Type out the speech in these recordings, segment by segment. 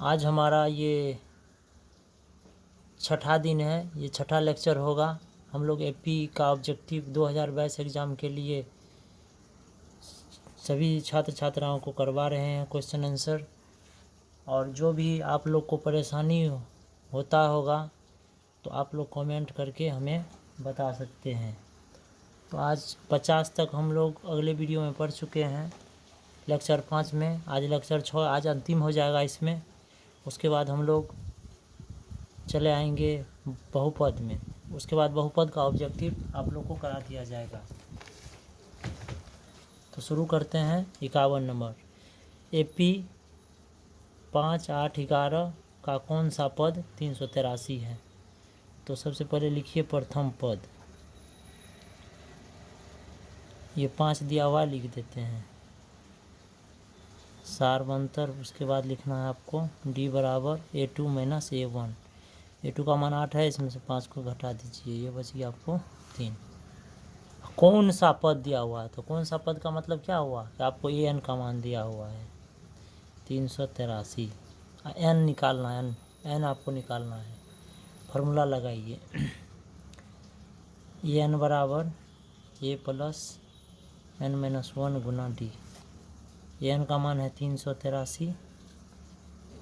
आज हमारा ये छठा दिन है, ये छठा लेक्चर होगा। हम लोग एपी का ऑब्जेक्टिव 2022 एग्ज़ाम के लिए सभी छात्र छात्राओं को करवा रहे हैं क्वेश्चन आंसर। और जो भी आप लोग को परेशानी होता होगा तो आप लोग कमेंट करके हमें बता सकते हैं। तो आज 50 तक हम लोग अगले वीडियो में पढ़ चुके हैं लेक्चर 5 में। आज लेक्चर 6 आज अंतिम हो जाएगा इसमें। उसके बाद हम लोग चले आएंगे बहुपद में। उसके बाद बहुपद का ऑब्जेक्टिव आप लोग को करा दिया जाएगा। तो शुरू करते हैं 51 नंबर। एपी 5, 8, 11 का कौन सा पद 383 है? तो सबसे पहले लिखिए प्रथम पद। ये 5 दिया हुआ लिख देते हैं सारवंतर। उसके बाद लिखना है आपको डी बराबर A2 माइनस A1। A2 का मान 8 है, इसमें से 5 को घटा दीजिए, ये बच गया आपको 3। कौन सा पद दिया हुआ है? तो कौन सा पद का मतलब क्या हुआ कि आपको an का मान दिया हुआ है 383। n निकालना है, n आपको निकालना है। फार्मूला लगाइए n बराबर a plus n minus 1 Guna D. n का मान है 383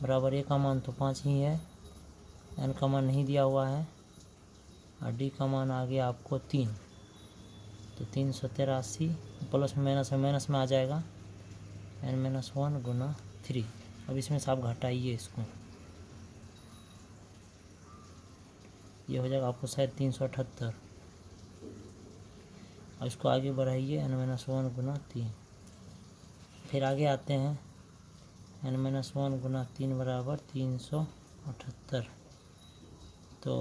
बराबर a का मान तो 5 ही है, n का मान नहीं दिया हुआ है और d का मान आ गया आपको 3। तो 383 प्लस में माइनस में आ जाएगा n माइनस 1 गुना 3। अब इसमें से आप घटाइए इसको, ये हो जाएगा आपको शायद 378। और इसको आगे बढ़ाइए n माइनस 1 गुना 3। फिर आगे आते हैं n माइनस 1 गुना 3 बराबर 378। तो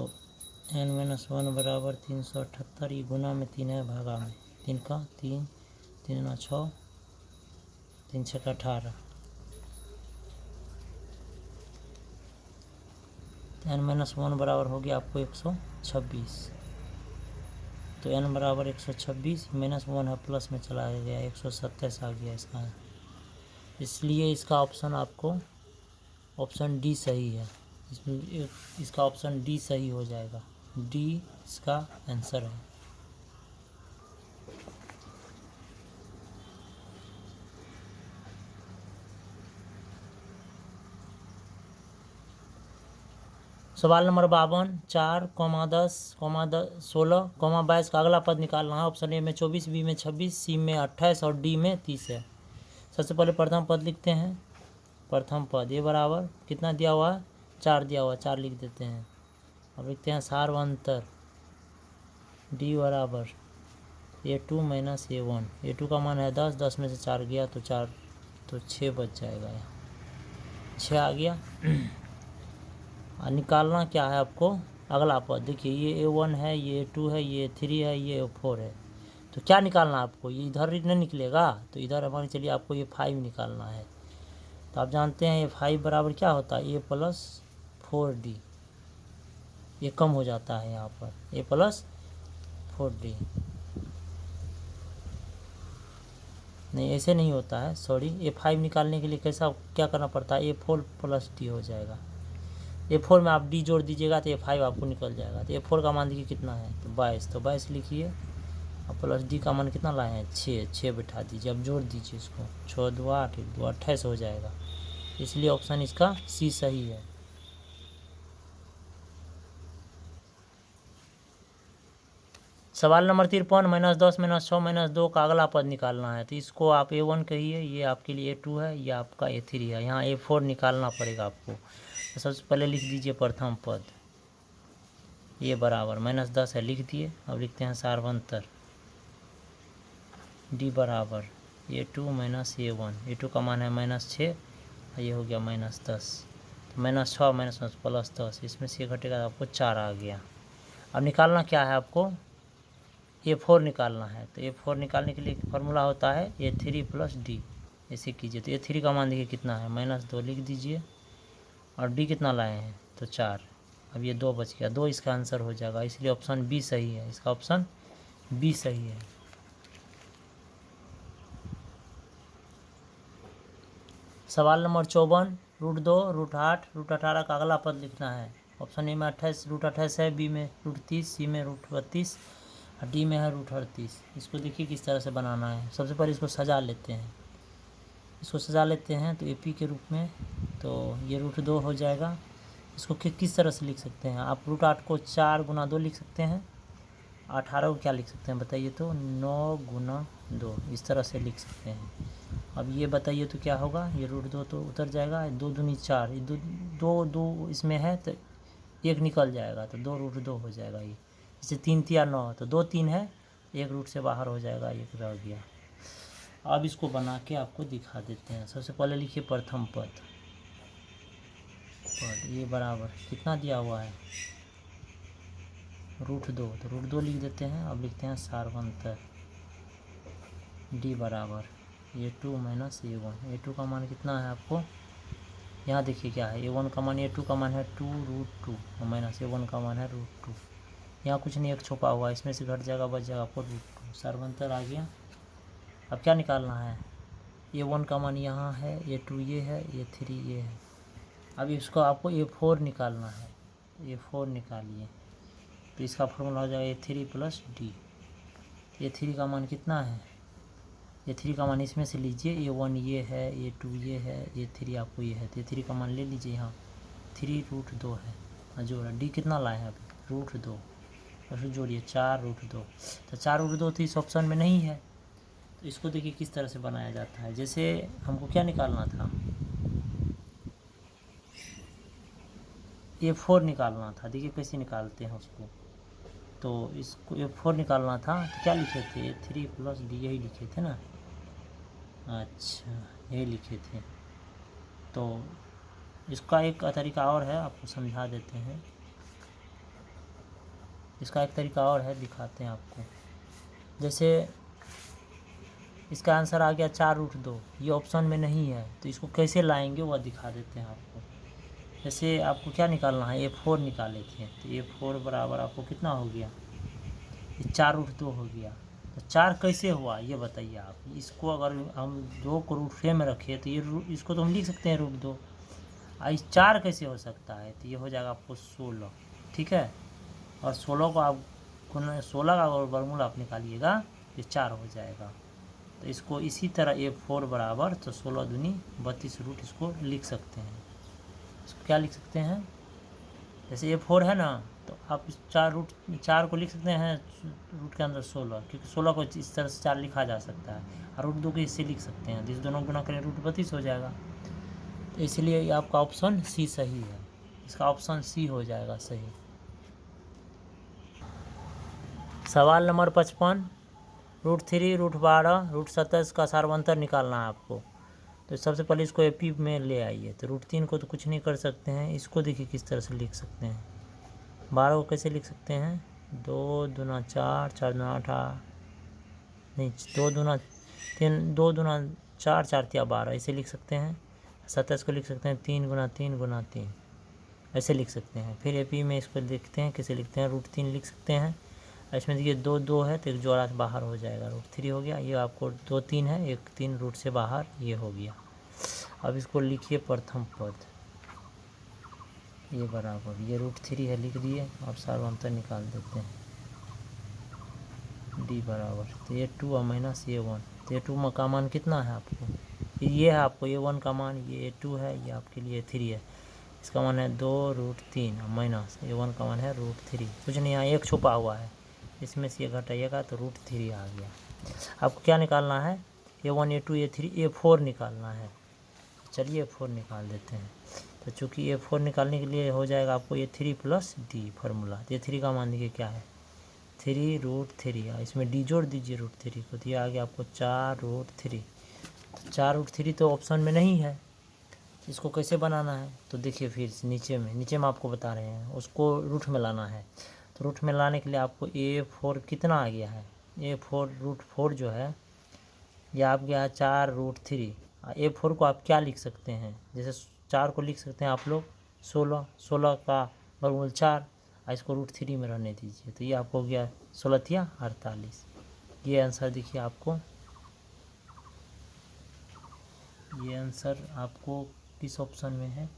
n माइनस 1 बराबर 378, ये गुना में 3 है, भागा में 3 का 3, 3 ना 6, 3 6 का 18। n माइनस 1 बराबर हो गया आपको 126। तो n बराबर 126, माइनस 1 है प्लस में चला गया 127 आ गया इसका। इसलिए इसका ऑप्शन आपको ऑप्शन डी सही है। इसमें इसका ऑप्शन डी सही हो जाएगा। डी इसका आंसर है। सवाल नंबर 52, 4, 10, 16, 22 का अगला पद निकालना है। ऑप्शन ए में 24, बी में 26, सी में 28 और डी में 30 है। सबसे पहले प्रथम पद लिखते हैं। प्रथम पद ए बराबर कितना दिया हुआ है? 4 दिया हुआ है, 4 लिख देते हैं। अब लिखते हैं सारवंतर डी बराबर A2 माइनस A1। A2 का मान है 10, 10 में से 4 गया तो 4 तो 6 बच जाएगा, यहाँ 6 आ गया। और निकालना क्या है आपको? अगला पद देखिए, ये A1 है, ये A2 है, ये A3 है, ये A4 है। तो क्या निकालना है आपको? ये इधर नहीं निकलेगा तो इधर मान चलिए आपको ये 5 निकालना है। तो आप जानते हैं ये 5 बराबर क्या होता है? A plus 4D। ये कम हो जाता है यहाँ पर, A प्लस 4D। नहीं ऐसे नहीं होता है, सॉरी। A5 निकालने के लिए कैसा क्या करना पड़ता है? A4 प्लस D हो जाएगा। A4 में आप D जोड़ दीजिएगा तो A5 आपको निकल जाएगा। तो A4 का मान देखिए कितना है? तो 22। तो 22 लिखिए और प्लस D का मान कितना लाए हैं? 6 बैठा दीजिए। अब जोड़ दीजिए इसको, 6 2 8, 1 2 28 हो जाएगा। इसलिए ऑप्शन इसका सी सही है। सवाल नंबर 53, -10, -6, -2 का अगला पद निकालना है। तो इसको आप A1 कहिए, ये आपके लिए A2 है, ये आपका A3 है। यहाँ A4 निकालना पड़ेगा आपको। तो सबसे पहले लिख दीजिए प्रथम पद, ये बराबर -10 है, लिख दिए। अब लिखते हैं सारवंतर डी बराबर A2 माइनस A1। A2 का मान है -6 और ये हो गया -10। तो -6 -10 प्लस 10, इसमें से घटेगा तो आपको 4 आ गया। अब निकालना क्या है आपको? A4 निकालना है। तो A4 निकालने के लिए फार्मूला होता है A3 प्लस D। ऐसे कीजिए। तो A3 का मान देखिए कितना है? -2 लिख दीजिए और D कितना लाए हैं? तो 4। अब ये 2 बच गया, 2 इसका आंसर हो जाएगा। इसलिए ऑप्शन बी सही है। इसका ऑप्शन बी सही है। सवाल नंबर 54, √2, √8, √18 का अगला पद लिखना है। ऑप्शन ए में 28 √28 है, बी में √30, सी में √32 और डी में है √38। इसको देखिए किस तरह से बनाना है। सबसे पहले इसको सजा लेते हैं, तो AP के रूप में, तो ये √2 हो जाएगा। इसको किस तरह से लिख सकते हैं आप? √8 को 4 × 2 लिख सकते हैं। 18 को क्या लिख सकते हैं बताइए? तो 9 × 2 इस तरह से लिख सकते हैं। अब ये बताइए तो क्या होगा? ये √2 तो उतर जाएगा, 2 दूनी 4, ये दो इसमें है तो एक निकल जाएगा, तो 2 √2 हो जाएगा। ये जैसे 3 × 9 तो 2 3 है, एक रूट से बाहर हो जाएगा, एक रह गया। अब इसको बना के आपको दिखा देते हैं। सबसे पहले लिखिए प्रथम पद, ये बराबर कितना दिया हुआ है? √2, तो √2 लिख देते हैं। अब लिखते हैं सार्वंतर D बराबर A2 - A1। A2 का मान कितना है आपको? यहाँ देखिए क्या है, A1 का मान, A2 का मान है 2√2 और -A1 का मान है √2। यहाँ कुछ नहीं, एक छुपा हुआ, इसमें से घट जाएगा, बच जाएगा आपको √2। सार्वंतर आ गया। अब क्या निकालना है? A1 का मान यहाँ है, A2 ये है, A3 ये है। अब इसको आपको A4 निकालना है। A4 निकालिए तो इसका फॉर्मूला हो जाएगा A3 + D। A3 का मान कितना है? A3 का मान इसमें से लीजिए, A1 ये है, A2 ये है, A3 आपको ये है, तो A3 का मान ले लीजिए। यहाँ 3√2 है, जोड़ा। D कितना लाए हैं अभी? √2, और फिर जोड़िए 4√2। तो 4√2 तो इस ऑप्शन में नहीं है। तो इसको देखिए किस तरह से बनाया जाता है। जैसे हमको क्या निकालना था? A4 निकालना था। देखिए कैसे निकालते हैं उसको। तो इसको A4 निकालना था तो क्या लिखे थे? A3 + D, यही लिखे थे ना? अच्छा, यही लिखे थे। तो इसका एक तरीका और है, आपको समझा देते हैं। इसका एक तरीका और है, दिखाते हैं आपको। जैसे इसका आंसर आ गया 4√2, ये ऑप्शन में नहीं है, तो इसको कैसे लाएंगे वह दिखा देते हैं आपको। जैसे आपको क्या निकालना है? A4 निकाले थे, तो A4 बराबर आपको कितना हो गया? ये 4√2 हो गया। तो 4 कैसे हुआ ये बताइए आप। इसको अगर हम 2 को √2 में रखें तो ये इसको तो हम लिख सकते हैं √2। इस 4 कैसे हो सकता है? तो ये हो जाएगा आपको 16, ठीक है। और 16 को आप 16 का अगर वर्गमूल आप निकालिएगा तो 4 हो जाएगा। तो इसको इसी तरह A4 बराबर, तो 16 दूनी 32 रूट इसको लिख सकते हैं। इसको क्या लिख सकते हैं? जैसे A4 है ना, तो आप इस 4 को लिख सकते हैं रूट के अंदर 16, क्योंकि 16 को इस तरह से 4 लिखा जा सकता है। और √2 को इससे लिख सकते हैं, तो इस दोनों गुना करें √32 हो जाएगा। तो इसलिए ये आपका ऑप्शन C सही है। इसका ऑप्शन C हो जाएगा सही। सवाल नंबर 55, √3, √12, √27 का सार्वंतर निकालना है आपको। तो सबसे पहले इसको AP में ले आइए। तो √3 को तो कुछ नहीं कर सकते हैं, इसको देखिए किस तरह से लिख सकते हैं। 12 को कैसे लिख सकते हैं? 2 दूना 4, 4 दूना 8, नहीं 2 दूना 3, 2 दूना 4, 4 तिया 12, ऐसे लिख सकते हैं। 27 को लिख सकते हैं 3 × 3 × 3, ऐसे लिख सकते हैं। फिर AP में इसको लिखते हैं, कैसे लिखते हैं? √3 लिख सकते हैं। इसमें देखिए 2 2 है, तो एक जोड़ा से बाहर हो जाएगा, √3 हो गया। ये आपको 2 3 है, एक 3 रूट से बाहर, ये हो गया। अब इसको लिखिए प्रथम पद, ये बराबर, ये √3 है, लिख दिए। अब सार्वंतर निकाल देते हैं। D बराबर, तो A2 और -A1, तो A2 का मान कितना है आपको? ये है आपको A1 का मान, ये A2 है, ये आपके लिए A3 है। इसका मान है 2√3 और -A1 का मान है √3। कुछ नहीं, यहाँ एक छुपा हुआ है, इसमें से ये घटाइएगा तो √3 आ गया। आपको क्या निकालना है? A1 A2 A3 A4 निकालना है। चलिए A4 निकाल देते हैं। तो चूँकि A4 निकालने के लिए हो जाएगा आपको A3 + D फार्मूला। तो A3 का मान देखिए क्या है? 3√3, इसमें D जोड़ दीजिए √3 को, दिया आ गया आपको 4√3। तो 4√3 तो ऑप्शन में नहीं है। इसको कैसे बनाना है? तो देखिए फिर नीचे में आपको बता रहे हैं, उसको रूट में लाना है। तो रूट में लाने के लिए आपको A4 कितना आ गया है? A4 √4 जो है ये आप गया 4√3। A4 को आप क्या लिख सकते हैं? जैसे 4 को लिख सकते हैं आप लोग 16, 16 का वर्गमूल 4, इसको √3 में रहने दीजिए। तो ये आपको हो गया 16 तिया 48। ये आंसर देखिए आपको, ये आंसर आपको किस ऑप्शन में है।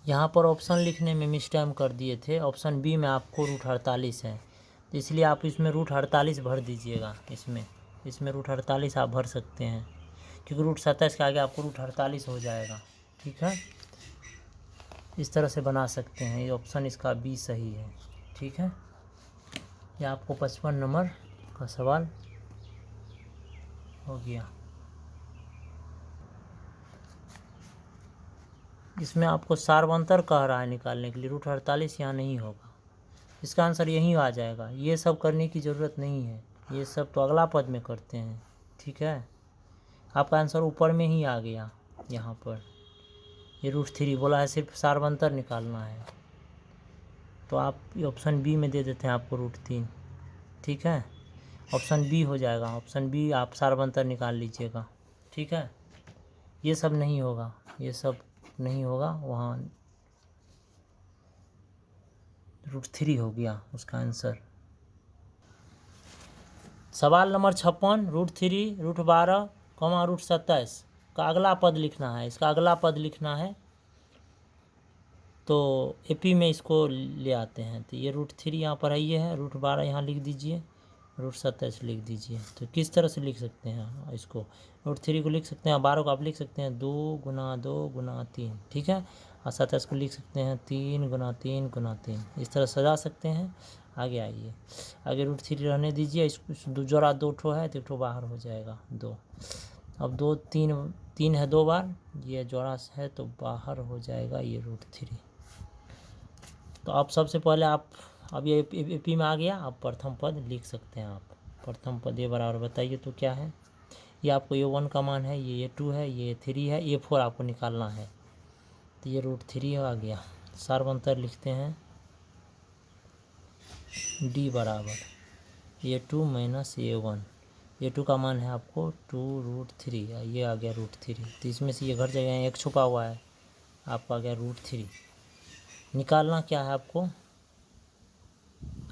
यहाँ पर ऑप्शन लिखने में मिसटाइम कर दिए थे। ऑप्शन बी में आपको √48 है, तो इसलिए आप इसमें √48 भर दीजिएगा। इसमें √48 आप भर सकते हैं, क्योंकि √27 के आगे आपको √48 हो जाएगा। ठीक है, इस तरह से बना सकते हैं। ये ऑप्शन इसका बी सही है। ठीक है, ये आपको 55 नंबर का सवाल हो गया। इसमें आपको सार्वंतर कह रहा है निकालने के लिए, √48 यहाँ नहीं होगा, इसका आंसर यहीं आ जाएगा। ये सब करने की ज़रूरत नहीं है, ये सब तो अगला पद में करते हैं। ठीक है, आपका आंसर ऊपर में ही आ गया। यहाँ पर ये √3 बोला है, सिर्फ सार्वंतर निकालना है, तो आप ऑप्शन बी में दे देते हैं आपको √3। ठीक है, ऑप्शन बी हो जाएगा। ऑप्शन बी आप सार्वंतर निकाल लीजिएगा। ठीक है, ये सब नहीं होगा, ये सब नहीं होगा, वहाँ √3 हो गया उसका आंसर। सवाल नंबर 56, √3, √12, √27 का अगला पद लिखना है। इसका अगला पद लिखना है, तो एपी में इसको ले आते हैं। तो ये √3 यहाँ पर है, ये है। √12 यहाँ लिख दीजिए, √27 लिख दीजिए। तो किस तरह से लिख सकते हैं इसको, √3 को लिख सकते हैं, 12 को आप लिख सकते हैं 2 × 2 × 3। ठीक है, और 27 को लिख सकते हैं 3 × 3 × 3। इस तरह सजा सकते हैं। आगे आइए, आगे √3 रहने दीजिए। इसको जोड़ा 2 ठो है, तो 1 ठो बाहर हो जाएगा 2। अब 2 3 है 2 बार, ये जोड़ा है तो बाहर हो जाएगा ये √3। तो आप सबसे पहले आप, अब ये एपी में आ गया, आप प्रथम पद लिख सकते हैं। आप प्रथम पद ये बराबर बताइए तो क्या है। ये आपको ये 1 का मान है, ये 2 है, ये 3 है, ये 4 आपको निकालना है। तो ये √3 आ गया। सार्वंतर लिखते हैं डी बराबर ये 2 - ये 1। ये 2 का मान है आपको 2√3, ये आ गया √3। तो इसमें से ये घट जाएगा, एक छुपा हुआ है, आपका आ गया √3। निकालना क्या है आपको,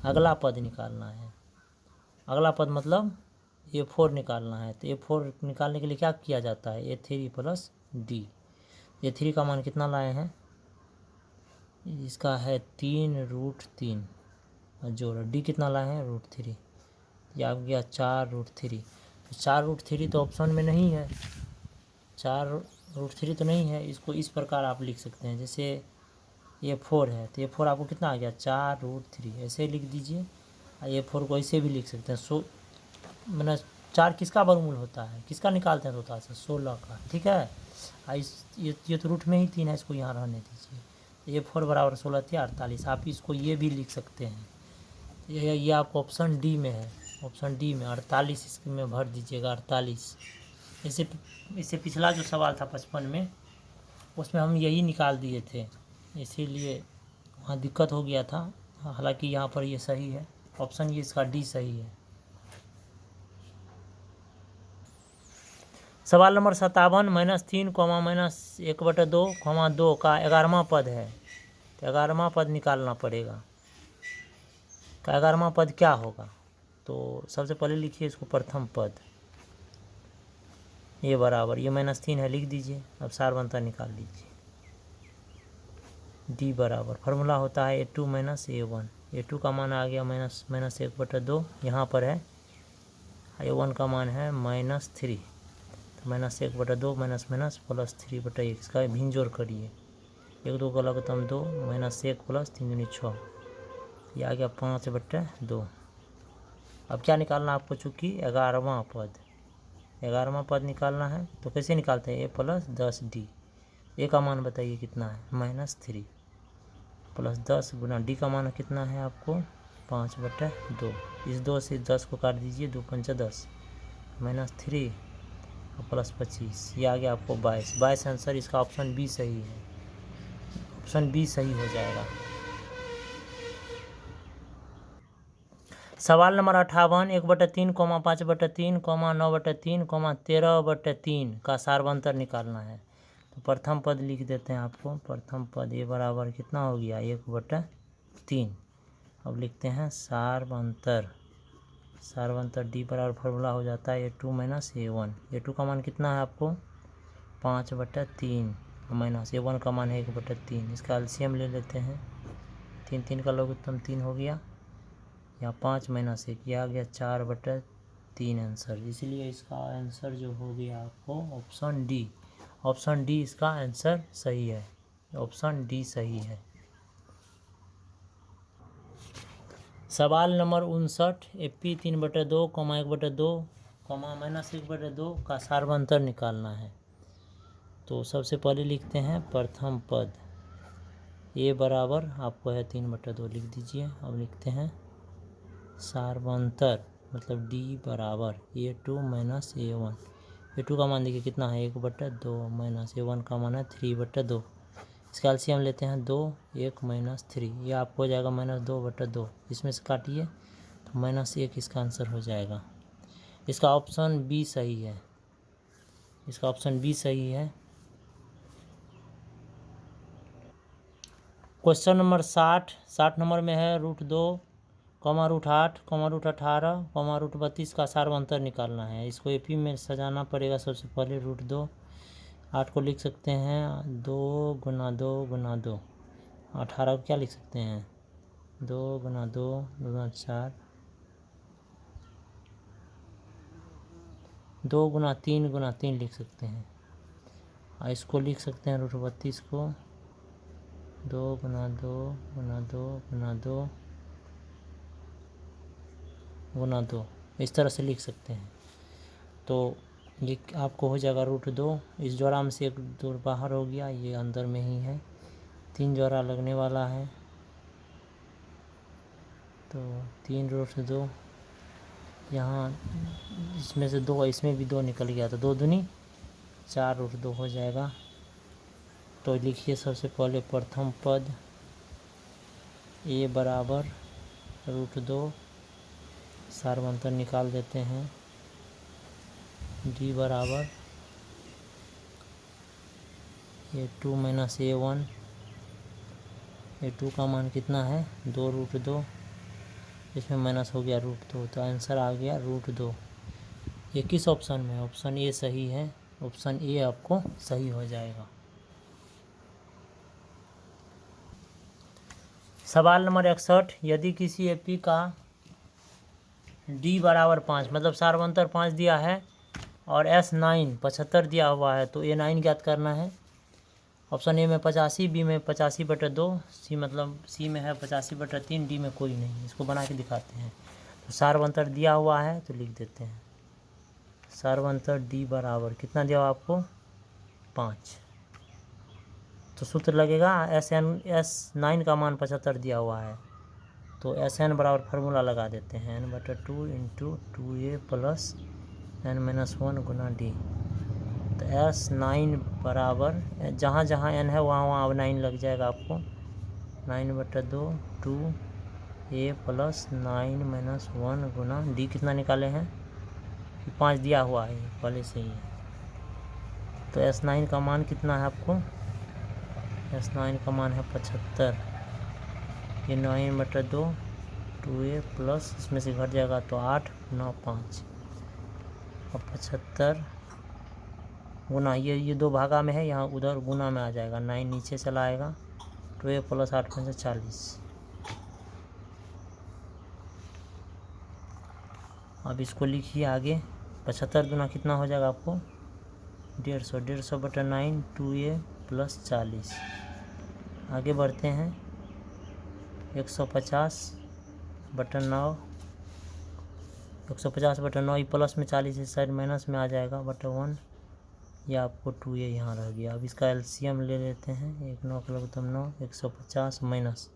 अगला पद निकालना है। अगला पद मतलब A4 निकालना है। तो A4 निकालने के लिए क्या किया जाता है, A3 + D। A3 का मान कितना लाए हैं, इसका है 3√3, और जोड़ D कितना लाए हैं √3, ये आ गया 4√3। तो 4√3 तो ऑप्शन में नहीं है, 4√3 तो नहीं है। इसको इस प्रकार आप लिख सकते हैं, जैसे ये 4 है, तो ये 4 आपको कितना आ गया 4√3, ऐसे लिख दीजिए। ये 4 को ऐसे भी लिख सकते हैं। मैंने 4 किसका वर्गमूल होता है, किसका निकालते हैं होता है 16 का। ठीक है, ये तो रूट में ही 3 है, इसको यहाँ रहने दीजिए। ये 4 बराबर 16 × 48। आप इसको ये भी लिख सकते हैं, ये आपको ऑप्शन डी में है। ऑप्शन डी में 48 इसमें भर दीजिएगा 48। इससे पिछला जो सवाल था 55 में, उसमें हम यही निकाल दिए थे, इसीलिए वहाँ दिक्कत हो गया था। हालांकि यहाँ पर ये सही है, ऑप्शन ये इसका डी सही है। सवाल नंबर 57, -3, -1/2, 2 का 11वां पद है। तो 11वां पद निकालना पड़ेगा। का 11वां पद क्या होगा, तो सबसे पहले लिखिए इसको प्रथम पद, ये बराबर ये -3 है, लिख दीजिए। अब सारवंता निकाल लीजिए। डी बराबर फार्मूला होता है A2 - A1। A2 का मान आ गया -1/2, यहाँ पर है। A1 का मान है -3, तो -1/2 माइनस प्लस 3/1, इसका भिन्न जोड़ करिए। 1 2 का लगतम 2, -1 + 3 दूनी 6, ये आ गया 5/2। अब क्या निकालना आपको, चूँकि 11वां पद निकालना है, तो कैसे निकालते हैं, A + 10D। ए का मान बताइए कितना है, -3 + 10 गुना डी का मान कितना है आपको 5/2। इस 2 से 10 को काट दीजिए, 2 × 5 = 10, -3 + 25, ये आ गया आपको 22 आंसर। इसका ऑप्शन बी सही है, ऑप्शन बी सही हो जाएगा। सवाल नंबर 58, 1/3, 5/3, 9/3, 13/3 का सारवंतर निकालना है। तो प्रथम पद लिख देते हैं आपको। प्रथम पद ये बराबर कितना हो गया 1/3। अब लिखते हैं सारवंतर। सारवंतर डी बराबर फार्मूला हो जाता है A2 माइनस A1। A2 का मान कितना है आपको 5/3 माइनस A1 का मान है 1/3। इसका एलसीएम ले लेते हैं, 3 का लघुत्तम 3 हो गया, यहाँ 5 माइनस 1 यह आ गया 4/3 आंसर। इसलिए इसका आंसर जो हो गया आपको ऑप्शन डी। ऑप्शन डी इसका आंसर सही है, ऑप्शन डी सही है। सवाल नंबर 59 AP 3/2, 1/2, माइनस 1/2 का सारवंतर निकालना है। तो सबसे पहले लिखते हैं प्रथम पद A बराबर आपको है 3/2 लिख दीजिए। अब लिखते हैं सारवंतर मतलब D बराबर A2 माइनस A1। A2 का मान देखिए कितना है 1/2 माइनस A1 का मान है 3/2। इसका एलसीएम लेते हैं 2, 1 माइनस 3, ये आपको हो जाएगा -2/2। इसमें से काटिए तो -1 इसका आंसर हो जाएगा। इसका ऑप्शन बी सही है, इसका ऑप्शन बी सही है। क्वेश्चन नंबर 60 नंबर में है √2, √8, √18, √32 का सारवंतर निकालना है। इसको एपी में सजाना पड़ेगा। सबसे पहले √2, 8 को लिख सकते हैं 2 × 2 × 2। 18 को क्या लिख सकते हैं 2 × 2 × 4, 2 × 3 × 3 लिख सकते हैं। और इसको लिख सकते हैं √32 को 2 × 2 × 2 × 2 × 2 इस तरह से लिख सकते हैं। तो ये आपको हो जाएगा √2। इस जोड़ा में से एक दूर बाहर हो गया, ये अंदर में ही है, 3 जोड़ा लगने वाला है। तो 3√2 यहाँ इसमें से 2, इसमें भी 2 निकल गया, तो 2 दूनी 4√2 हो जाएगा। तो लिखिए सबसे पहले प्रथम पद A बराबर √2, सारवंतर निकाल देते हैं D बराबर A2 माइनस A1। A2 का मान कितना है 2√2, इसमें माइनस हो गया √2, तो आंसर आ गया √2। ये किस ऑप्शन में है, ऑप्शन ए सही है, ऑप्शन ए आपको सही हो जाएगा। सवाल नंबर 61 यदि किसी एपी का D बराबर 5 मतलब सारवंतर 5 दिया है और S9 75 दिया हुआ है, तो A9 ज्ञात करना है। ऑप्शन ए में 85, बी में 85/2, सी मतलब सी में है 85/3, डी में कोई नहीं। इसको बना के दिखाते हैं। तो सारवंतर दिया हुआ है तो लिख देते हैं सारवंतर डी बराबर कितना दिया हुआ आपको 5। तो सूत्र लगेगा S9 का मान 75 दिया हुआ है, तो Sn बराबर फार्मूला लगा देते हैं n/2 × 2a + n-1 × d। तो S9 बराबर जहाँ जहाँ n है वहाँ अब 9 लग जाएगा आपको, 9/2 2a + 9-1 × d। कितना निकाले हैं 5 दिया हुआ है पहले से ही। तो S9 का मान कितना है आपको, S9 का मान है 75। ये 9/2 2a + इसमें से घट जाएगा तो 8 × 5 और 75 गुना, ये 2 भागा में है, यहाँ उधर गुना में आ जाएगा, 9 नीचे चला आएगा, 2a + 8 × 40। अब इसको लिखिए आगे, 75 गुना कितना हो जाएगा आपको 150, 150/9 2a + 40। आगे बढ़ते हैं 150/9, 150/9 ये प्लस में 40 इस साइड माइनस में आ जाएगा /1, ये आपको 2a यहाँ रह गया। अब इसका एलसीएम ले लेते हैं, 1 9 का लघुत्तम 9, 150 माइनस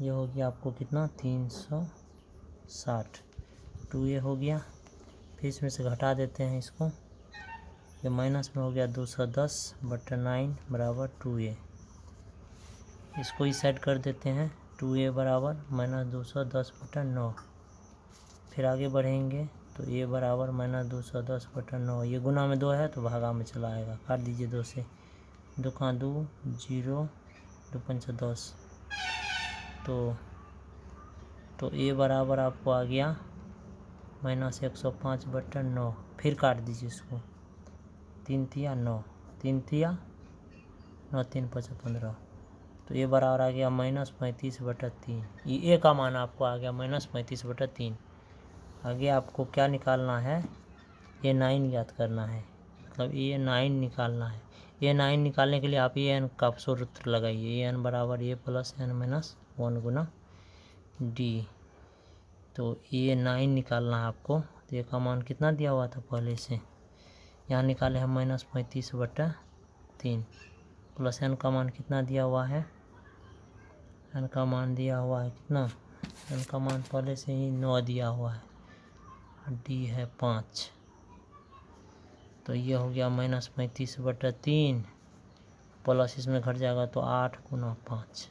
ये हो गया आपको कितना 360, 2a हो गया। फिर इसमें से घटा देते हैं इसको, ये माइनस में हो गया 210/9 बराबर 2a। इसको इस साइड कर देते हैं, 2a बराबर -210/9। फिर आगे बढ़ेंगे तो a बराबर -210/9, ये गुना में 2 है तो भागा में चला आएगा, काट दीजिए 2 से, 2 का 2 0, 2 पंच 10। तो a बराबर आपको आ गया माइनस 105/9, फिर काट दीजिए इसको, 3 तिया 9, 3 तिया 9, 3 5 15, तो ये बराबर आ गया -35/3। ये का मान आपको आ गया -35/3। आगे आपको क्या निकालना है, ये 9 याद करना है, मतलब ये 9 निकालना है। ये 9 निकालने के लिए आप ये n का सूत्र लगाइए, ये n बराबर a plus n minus 1 Guna D. तो ये 9 निकालना है आपको। तो ये का मान कितना दिया हुआ था पहले से, यहाँ निकाले हैं -35/3, प्लस n का मान कितना दिया हुआ है, n का मान दिया हुआ है कितना, n का मान पहले से ही 9 दिया हुआ है, डी है 5। तो ये हो गया -35/3, प्लस इसमें घट जाएगा तो 8 गुना 5।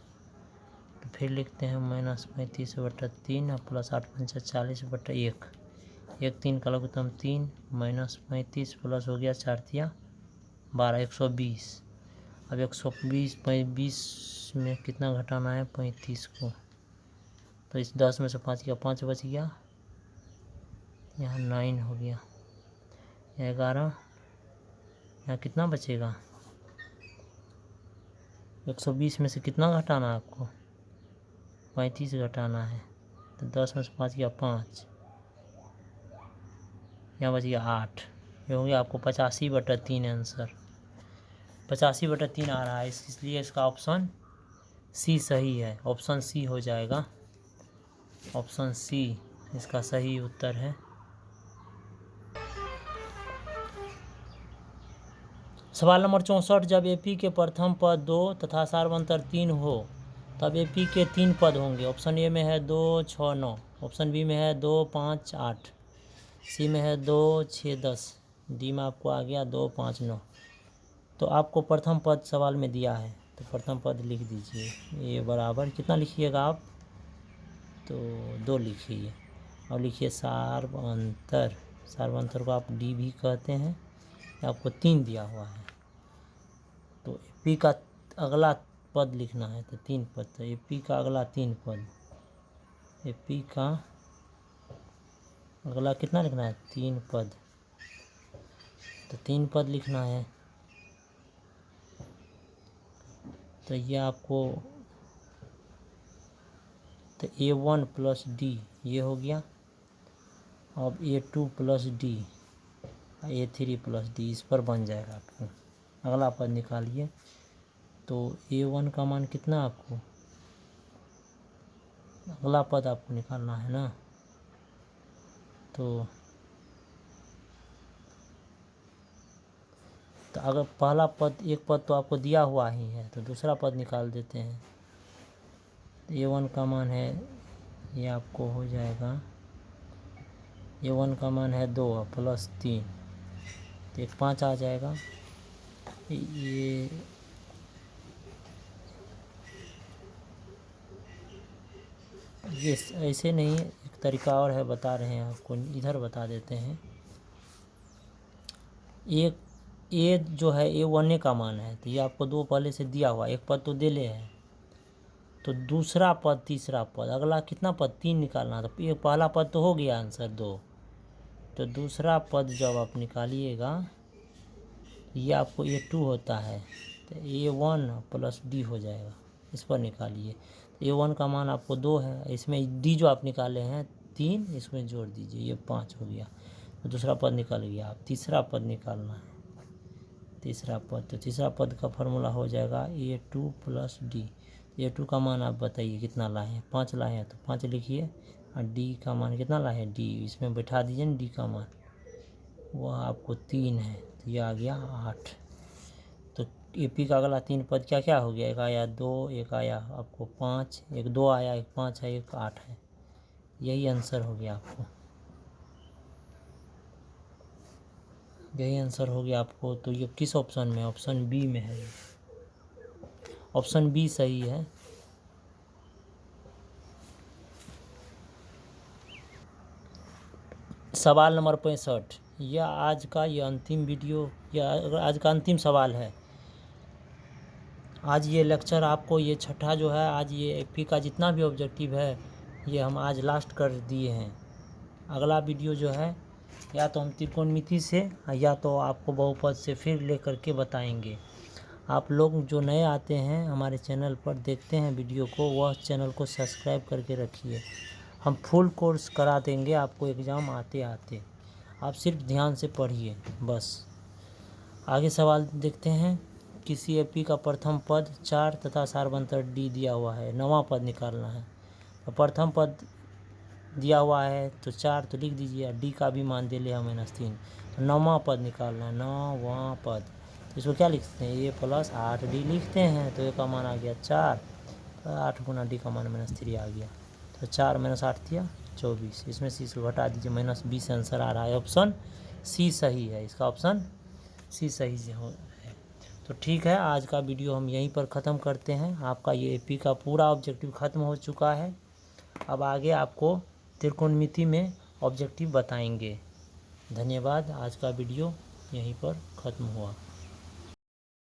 तो फिर लिखते हैं -35/3 और प्लस 8 पंचा 40/1, 1 3 का लघुत्तम 3, -35 प्लस हो गया 4 तिया 12, 120। अब 120 20 में कितना घटाना है, 35 को। तो इस 10 में से 5 गया, 5 बच गया, यहाँ 9 हो गया, 11, यहाँ कितना बचेगा, 120 में से कितना घटाना है आपको, 35 घटाना है। तो 10 में से 5 गया 5, यहाँ बच गया 8। ये हो गया आपको 85/3 आंसर, 85/3 आ रहा है, इसलिए इसका ऑप्शन सी सही है। ऑप्शन सी हो जाएगा, ऑप्शन सी इसका सही उत्तर है। सवाल नंबर 64, जब एपी के प्रथम पद 2 तथा सार्वंतर 3 हो तब एपी के 3 पद होंगे। ऑप्शन ए में है 2 6 9, ऑप्शन बी में है 2 5 8, सी में है 2 6 10, डी में आपको आ गया 2 5 9। तो आपको प्रथम पद सवाल में दिया है, तो प्रथम पद लिख दीजिए, ये बराबर कितना लिखिएगा आप, तो 2 लिखिए। और लिखिए सार्वंतर, सार्वंतर को आप डी भी कहते हैं, आपको 3 दिया हुआ है। तो एपी का अगला पद लिखना है, तो 3 पद, तो एपी का अगला 3 पद, एपी का अगला कितना लिखना है, 3 पद। तो 3 पद लिखना है, तो ये आपको, तो A1 प्लस डी ये हो गया, अब A2 plus D, A3 plus D, इस पर बन जाएगा आपको। अगला पद निकालिए, तो A1 का मान कितना आपको, अगला पद आपको निकालना है ना, तो अगर पहला पद, एक पद तो आपको दिया हुआ ही है, तो दूसरा पद निकाल देते हैं। A1 का मान है, ये आपको हो जाएगा, A1 का मान है 2 प्लस 3, तो एक 5 आ जाएगा। ये ऐसे नहीं, एक तरीका और है, बता रहे हैं आपको, इधर बता देते हैं। एक ए जो है A1 का मान है, तो ये आपको 2 पहले से दिया हुआ, एक पद तो दे ले है, तो दूसरा पद तीसरा पद, अगला कितना पद 3 निकालना, तो ये पहला पद तो हो गया आंसर 2, तो दूसरा पद जब आप निकालिएगा, ये आपको A2 होता है, तो A1 प्लस डी हो जाएगा, इस पर निकालिए। A1 का मान आपको 2 है, इसमें डी जो आप निकाले हैं 3, इसमें जोड़ दीजिए, ये 5 हो गया, तो दूसरा पद निकल गया। आप तीसरा पद निकालना है, तीसरा पद, तो तीसरा पद का फॉर्मूला हो जाएगा A2 प्लस डी। A2 का मान आप बताइए कितना लाए हैं, 5 लाए हैं, तो 5 लिखिए, और डी का मान कितना लाए हैं, डी इसमें बैठा दीजिए ना, डी का मान वह आपको 3 है, तो ये आ गया 8। तो एपी का अगला 3 पद क्या क्या हो गया, एक आया 2, एक आया आपको 5, एक 2 आया, एक 5 है, एक 8 है, यही आंसर हो गया आपको, यही आंसर हो गया आपको। तो ये किस ऑप्शन में, ऑप्शन बी में है, ऑप्शन बी सही है। सवाल नंबर 65, यह आज का ये अंतिम वीडियो, यह आज का अंतिम सवाल है। आज ये लेक्चर आपको, ये छठा जो है आज, ये एपी का जितना भी ऑब्जेक्टिव है, ये हम आज लास्ट कर दिए हैं। अगला वीडियो जो है या तो हम त्रिकोणमिति से या तो आपको बहुपद से फिर ले करके बताएंगे। आप लोग जो नए आते हैं हमारे चैनल पर देखते हैं वीडियो को, वह चैनल को सब्सक्राइब करके रखिए। हम फुल कोर्स करा देंगे आपको एग्ज़ाम आते आते, आप सिर्फ ध्यान से पढ़िए बस। आगे सवाल देखते हैं। किसी एपी का प्रथम पद 4 तथा सारवंतर डी दिया हुआ है, नवा पद निकालना है। तो प्रथम पद दिया हुआ है तो 4 तो लिख दीजिए, डी का भी मान दे लिया -3, तो नवा पद निकालना है, नवा पद। इसको क्या लिखते हैं, ए प्लस 8d लिखते हैं। तो ए का मान आ गया 4, तो 8 गुना डी का मान -3 आ गया। तो 4 - 8 दिया 24, इसमें से इसको घटा दीजिए, -20 आंसर आ रहा है। ऑप्शन सी सही है, इसका ऑप्शन सी सही से है। तो ठीक है, आज का वीडियो हम यहीं पर ख़त्म करते हैं। आपका ये एपी का पूरा ऑब्जेक्टिव ख़त्म हो चुका है। अब आगे आपको त्रिकोणमिति में ऑब्जेक्टिव बताएंगे। धन्यवाद, आज का वीडियो यहीं पर ख़त्म हुआ।